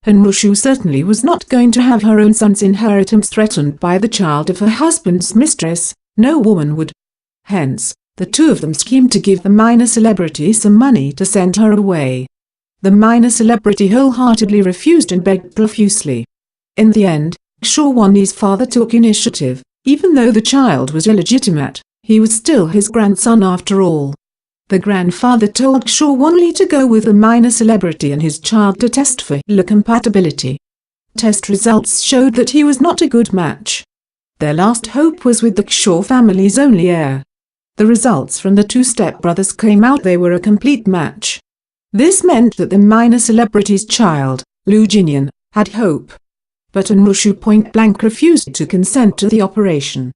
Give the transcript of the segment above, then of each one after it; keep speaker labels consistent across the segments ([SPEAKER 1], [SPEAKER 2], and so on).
[SPEAKER 1] Hanrushu certainly was not going to have her own son's inheritance threatened by the child of her husband's mistress. No woman would. Hence, the two of them schemed to give the minor celebrity some money to send her away. The minor celebrity wholeheartedly refused and begged profusely. In the end, Kshorwani's father took initiative. Even though the child was illegitimate, he was still his grandson after all. The grandfather told Kshorwani to go with the minor celebrity and his child to test for compatibility. Test results showed that he was not a good match. Their last hope was with the Kshor family's only heir. The results from the two stepbrothers came out they were a complete match. This meant that the minor celebrity's child, Lu Jinyan, had hope. But Hanrushu point-blank refused to consent to the operation.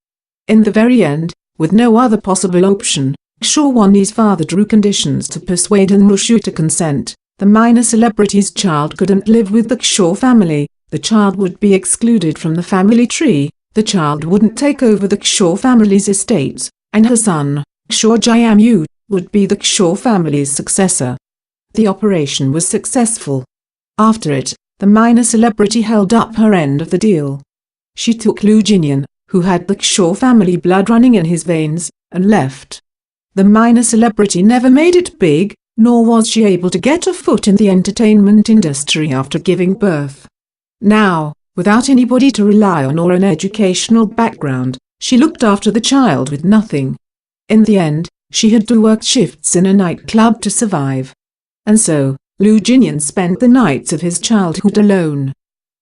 [SPEAKER 1] In the very end, with no other possible option, Kshorwani's father drew conditions to persuade Hanrushu to consent. The minor celebrity's child couldn't live with the Kshor family, the child would be excluded from the family tree, the child wouldn't take over the Kshor family's estates, and her son, Kshor Jyamu, would be the Kshor family's successor. The operation was successful. After it, the minor celebrity held up her end of the deal. She took Lu Jinyan, who had the Kshor family blood running in his veins, and left. The minor celebrity never made it big, nor was she able to get a foot in the entertainment industry after giving birth. Now, without anybody to rely on or an educational background, she looked after the child with nothing. In the end, she had to work shifts in a nightclub to survive. And so, Lu Jinyan spent the nights of his childhood alone.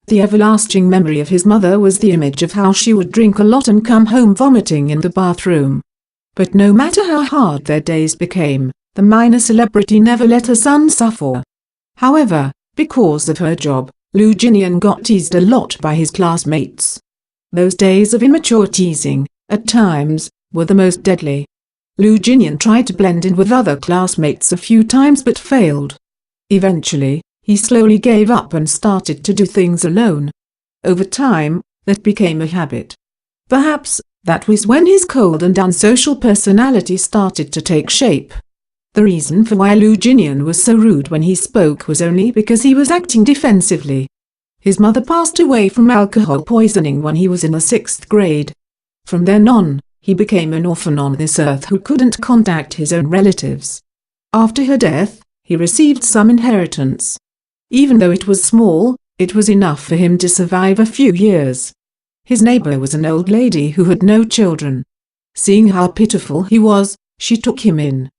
[SPEAKER 1] The everlasting memory of his mother was the image of how she would drink a lot and come home vomiting in the bathroom. But no matter how hard their days became, the minor celebrity never let her son suffer. However, because of her job, Lu Jinyan got teased a lot by his classmates. Those days of immature teasing, at times, were the most deadly. Lu Jinyan tried to blend in with other classmates a few times but failed. Eventually, he slowly gave up and started to do things alone. Over time, that became a habit. Perhaps, that was when his cold and unsocial personality started to take shape. The reason for why Lu Jinyan was so rude when he spoke was only because he was acting defensively. His mother passed away from alcohol poisoning when he was in the 6th grade. From then on, he became an orphan on this earth who couldn't contact his own relatives. After her death, he received some inheritance. Even though it was small, it was enough for him to survive a few years. His neighbor was an old lady who had no children. Seeing how pitiful he was, she took him in.